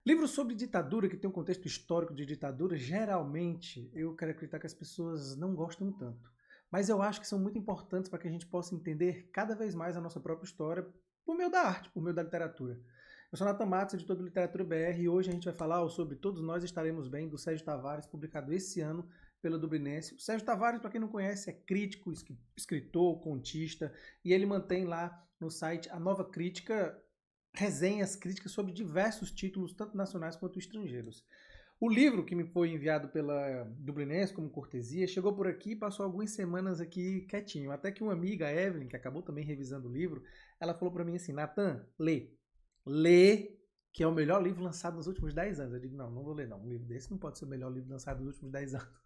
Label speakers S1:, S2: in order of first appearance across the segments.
S1: Livros sobre ditadura, que tem um contexto histórico de ditadura, geralmente eu quero acreditar que as pessoas não gostam tanto. Mas eu acho que são muito importantes para que a gente possa entender cada vez mais a nossa própria história por meio da arte, por meio da literatura. Eu sou Nathan Matos, editor do Literatura BR, e hoje a gente vai falar sobre Todos Nós Estaremos Bem, do Sérgio Tavares, publicado esse ano pela Dublinense. O Sérgio Tavares, para quem não conhece, é crítico, escritor, contista, e ele mantém lá no site A Nova Crítica resenhas críticas sobre diversos títulos, tanto nacionais quanto estrangeiros. O livro que me foi enviado pela Dublinense como cortesia chegou por aqui e passou algumas semanas aqui quietinho. Até que uma amiga, a Evelyn, que acabou também revisando o livro, ela falou para mim assim: Nathan, lê. Lê, que é o melhor livro lançado nos últimos 10 anos. Eu digo: não vou ler não. Um livro desse não pode ser o melhor livro lançado nos últimos 10 anos.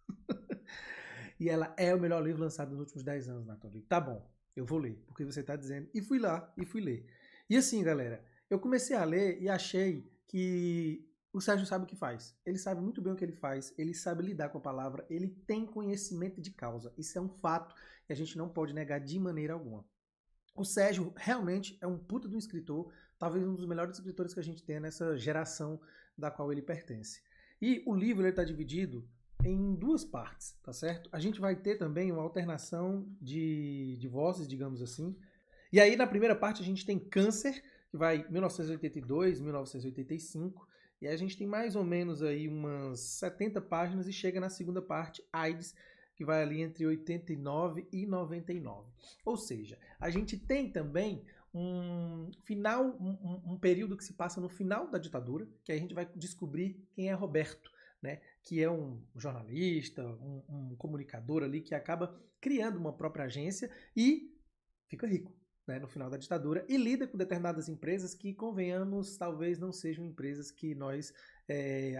S1: E ela: é o melhor livro lançado nos últimos 10 anos, Nathan. Eu digo: tá bom, eu vou ler, porque você está dizendo. E fui lá e fui ler. E assim, galera, eu comecei a ler e achei que o Sérgio sabe o que faz. Ele sabe muito bem o que ele faz, ele sabe lidar com a palavra, ele tem conhecimento de causa. Isso é um fato e a gente não pode negar de maneira alguma. O Sérgio realmente é um puta de um escritor, talvez um dos melhores escritores que a gente tem nessa geração da qual ele pertence. E o livro está dividido em duas partes, tá certo? A gente vai ter também uma alternação de vozes, digamos assim. E aí na primeira parte a gente tem Câncer, que vai 1982, 1985, e a gente tem mais ou menos aí umas 70 páginas e chega na segunda parte, AIDS, que vai ali entre 89 e 99. Ou seja, a gente tem também um final, um período que se passa no final da ditadura, que aí a gente vai descobrir quem é Roberto, né? Que é um jornalista, um comunicador ali que acaba criando uma própria agência e fica rico, né, no final da ditadura, e lida com determinadas empresas que, convenhamos, talvez não sejam empresas que nós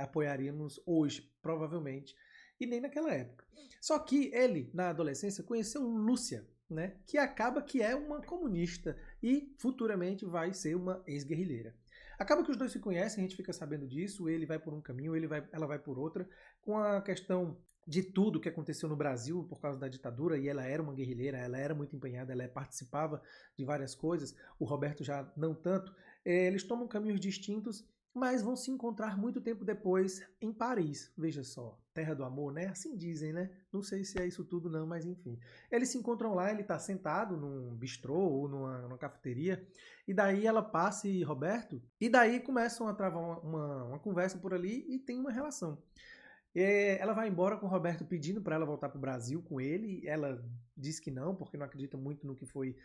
S1: apoiaríamos hoje, provavelmente, e nem naquela época. Só que ele, na adolescência, conheceu Lúcia, né, que acaba que é uma comunista e futuramente vai ser uma ex-guerrilheira. Acaba que os dois se conhecem, a gente fica sabendo disso, ele vai por um caminho, ela vai por outra, com a questão de tudo que aconteceu no Brasil por causa da ditadura, e ela era uma guerrilheira, ela era muito empenhada, ela participava de várias coisas, o Roberto já não tanto. Eles tomam caminhos distintos, mas vão se encontrar muito tempo depois em Paris. Veja só, terra do amor, né? Assim dizem, né? Não sei se é isso tudo não, mas enfim. Eles se encontram lá, ele está sentado num bistrô ou numa cafeteria, e daí ela passa e Roberto, e daí começam a travar uma conversa por ali e tem uma relação. Ela vai embora com o Roberto pedindo para ela voltar para o Brasil com ele. Ela diz que não, porque não acredita muito no que foi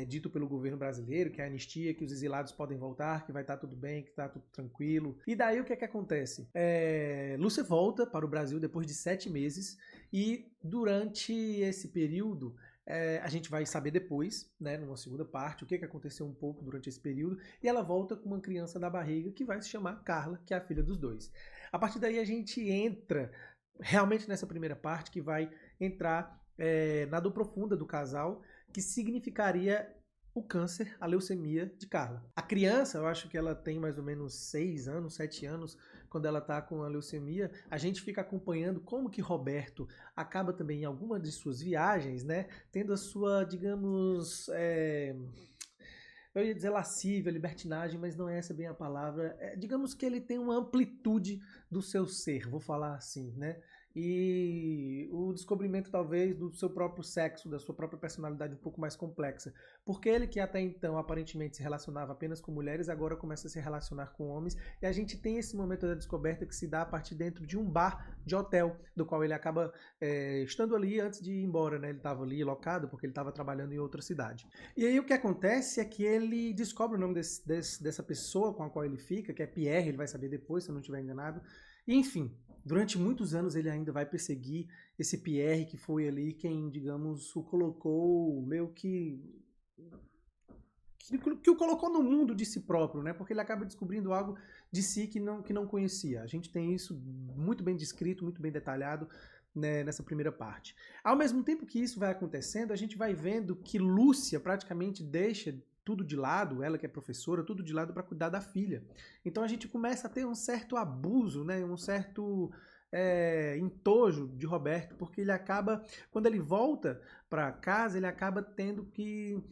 S1: dito pelo governo brasileiro, que é a anistia, que os exilados podem voltar, que vai estar tudo bem, que está tudo tranquilo. E daí o que é que acontece? Lúcia volta para o Brasil depois de 7 meses e durante esse período a gente vai saber depois, né, numa segunda parte, o que aconteceu um pouco durante esse período, e ela volta com uma criança na barriga que vai se chamar Carla, que é a filha dos dois. A partir daí a gente entra realmente nessa primeira parte, que vai entrar na dor profunda do casal, que significaria o câncer, a leucemia de Carla. A criança, eu acho que ela tem mais ou menos 6 anos, 7 anos, quando ela está com a leucemia. A gente fica acompanhando como que Roberto acaba também em alguma de suas viagens, né, tendo a sua, digamos, eu ia dizer lascívia, libertinagem, mas não é essa bem a palavra. Digamos que ele tem uma amplitude do seu ser, vou falar assim, né? E o descobrimento talvez do seu próprio sexo, da sua própria personalidade um pouco mais complexa. Porque ele que até então aparentemente se relacionava apenas com mulheres, agora começa a se relacionar com homens. E a gente tem esse momento da descoberta que se dá a partir dentro de um bar de hotel, do qual ele acaba estando ali antes de ir embora, né? Ele estava ali locado porque ele estava trabalhando em outra cidade. E aí o que acontece é que ele descobre o nome dessa pessoa com a qual ele fica, que é Pierre, ele vai saber depois, se eu não estiver enganado. E, enfim, durante muitos anos ele ainda vai perseguir esse Pierre, que foi ali quem, digamos, o colocou meio que o colocou no mundo de si próprio, né? Porque ele acaba descobrindo algo de si que não conhecia. A gente tem isso muito bem descrito, muito bem detalhado, né, nessa primeira parte. Ao mesmo tempo que isso vai acontecendo, a gente vai vendo que Lúcia praticamente deixa tudo de lado, ela que é professora, tudo de lado para cuidar da filha. Então a gente começa a ter um certo abuso, né, um certo entojo de Roberto, porque ele acaba, quando ele volta para casa, ele acaba tendo que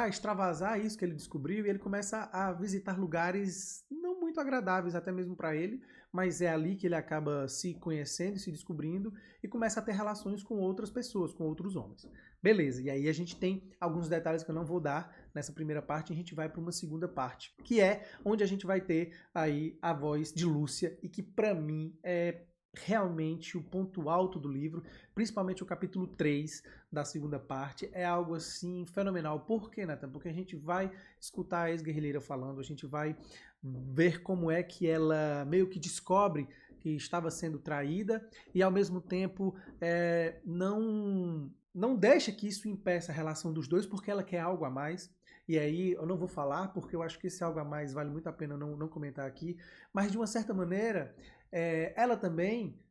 S1: extravasar isso que ele descobriu, e ele começa a visitar lugares não muito agradáveis, até mesmo para ele, mas é ali que ele acaba se conhecendo, se descobrindo, e começa a ter relações com outras pessoas, com outros homens. Beleza, e aí a gente tem alguns detalhes que eu não vou dar nessa primeira parte, e a gente vai para uma segunda parte, que é onde a gente vai ter aí a voz de Lúcia, e que para mim é realmente o ponto alto do livro, principalmente o capítulo 3 da segunda parte, é algo assim fenomenal. Por quê, Nathan? Porque a gente vai escutar a ex-guerrilheira falando, a gente vai ver como é que ela meio que descobre que estava sendo traída e ao mesmo tempo não deixa que isso impeça a relação dos dois, porque ela quer algo a mais. E aí eu não vou falar, porque eu acho que esse algo a mais vale muito a pena não comentar aqui, mas de uma certa maneira ela também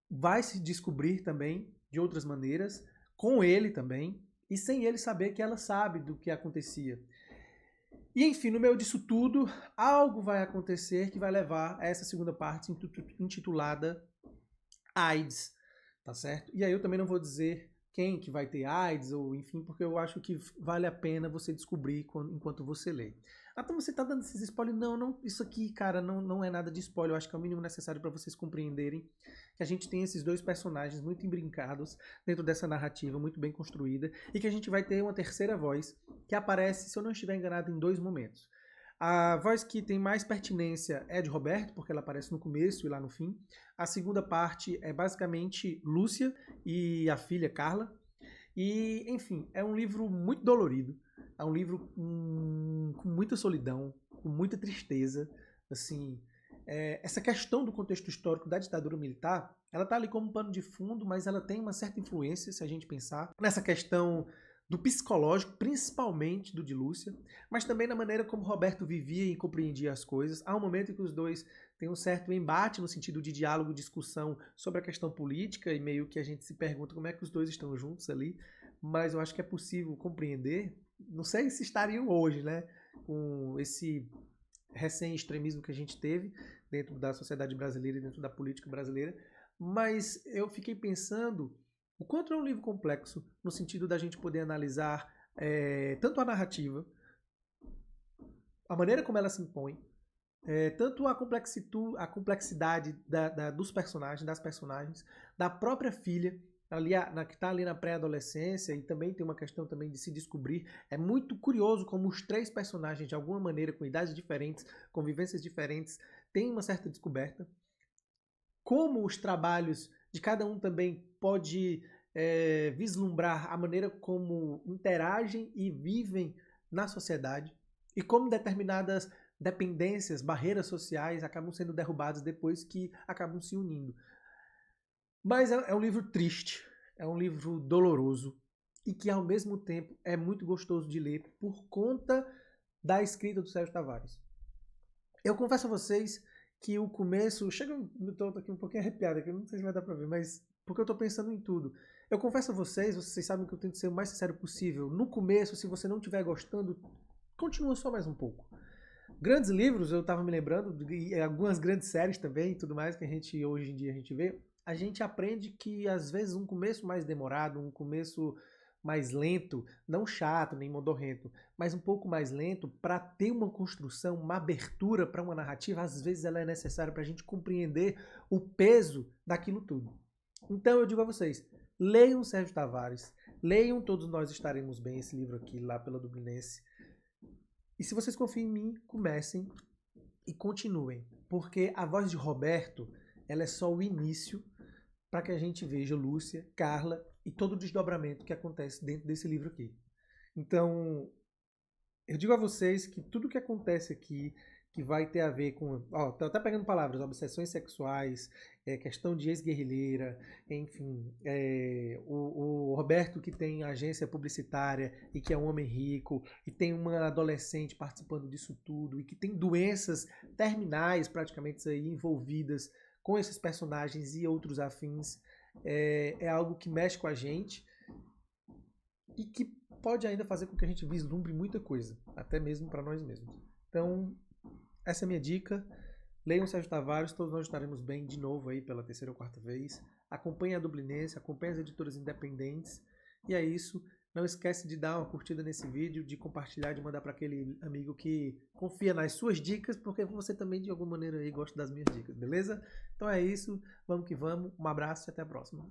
S1: vai se descobrir também de outras maneiras, com ele também, e sem ele saber que ela sabe do que acontecia. E enfim, no meio disso tudo, algo vai acontecer que vai levar a essa segunda parte intitulada AIDS, tá certo? E aí eu também não vou dizer quem que vai ter AIDS, ou enfim, porque eu acho que vale a pena você descobrir enquanto você lê. Ah, então você tá dando esses spoilers? Não, isso aqui, cara, não é nada de spoiler. Eu acho que é o mínimo necessário para vocês compreenderem que a gente tem esses dois personagens muito embrincados dentro dessa narrativa, muito bem construída, e que a gente vai ter uma terceira voz que aparece, se eu não estiver enganado, em 2 momentos. A voz que tem mais pertinência é de Roberto, porque ela aparece no começo e lá no fim. A segunda parte é basicamente Lúcia e a filha Carla. E, enfim, é um livro muito dolorido. É um livro com muita solidão, com muita tristeza. Assim, essa questão do contexto histórico da ditadura militar, ela está ali como um pano de fundo, mas ela tem uma certa influência, se a gente pensar, nessa questão do psicológico, principalmente do de Lúcia, mas também na maneira como Roberto vivia e compreendia as coisas. Há um momento em que os dois têm um certo embate no sentido de diálogo, discussão sobre a questão política, e meio que a gente se pergunta como é que os dois estão juntos ali, mas eu acho que é possível compreender. Não sei se estariam hoje, né, com esse recém-extremismo que a gente teve dentro da sociedade brasileira e dentro da política brasileira, mas eu fiquei pensando o quanto é um livro complexo, no sentido da gente poder analisar tanto a narrativa, a maneira como ela se impõe, tanto a complexidade dos personagens, das personagens, da própria filha, ali, que está ali na pré-adolescência, e também tem uma questão também de se descobrir. É muito curioso como os 3 personagens, de alguma maneira, com idades diferentes, convivências diferentes, têm uma certa descoberta. Como os trabalhos de cada um também pode vislumbrar a maneira como interagem e vivem na sociedade, e como determinadas dependências, barreiras sociais acabam sendo derrubadas depois que acabam se unindo. Mas é um livro triste, é um livro doloroso, e que ao mesmo tempo é muito gostoso de ler por conta da escrita do Sérgio Tavares. Eu confesso a vocês que o começo... eu tô aqui um pouquinho arrepiado, aqui, não sei se vai dar pra ver, mas porque eu tô pensando em tudo. Eu confesso a vocês sabem que eu tento ser o mais sincero possível. No começo, se você não estiver gostando, continua só mais um pouco. Grandes livros, eu tava me lembrando, e algumas grandes séries também e tudo mais que hoje em dia a gente vê, a gente aprende que às vezes um começo mais demorado, um começo mais lento, não chato nem modorrento, mas um pouco mais lento, para ter uma construção, uma abertura para uma narrativa, às vezes ela é necessária para a gente compreender o peso daquilo tudo. Então eu digo a vocês, leiam Sérgio Tavares, leiam Todos Nós Estaremos Bem, esse livro aqui, lá pela Dublinense. E se vocês confiam em mim, comecem e continuem, porque a voz de Roberto, ela é só o início para que a gente veja Lúcia, Carla e todo o desdobramento que acontece dentro desse livro aqui. Então, eu digo a vocês que tudo que acontece aqui, que vai ter a ver com... tô até pegando palavras, obsessões sexuais, questão de ex-guerrilheira, enfim, o Roberto que tem agência publicitária e que é um homem rico, e tem uma adolescente participando disso tudo, e que tem doenças terminais praticamente aí envolvidas com esses personagens e outros afins, é algo que mexe com a gente e que pode ainda fazer com que a gente vislumbre muita coisa, até mesmo para nós mesmos. Então, essa é a minha dica. Leiam Sérgio Tavares, Todos Nós Estaremos Bem, de novo aí pela 3ª ou 4ª vez. Acompanhe a Dublinense, acompanhe as editoras independentes E é isso. Não esquece de dar uma curtida nesse vídeo, de compartilhar, de mandar para aquele amigo que confia nas suas dicas, porque você também de alguma maneira aí gosta das minhas dicas, beleza? Então é isso, vamos que vamos. Um abraço e até a próxima.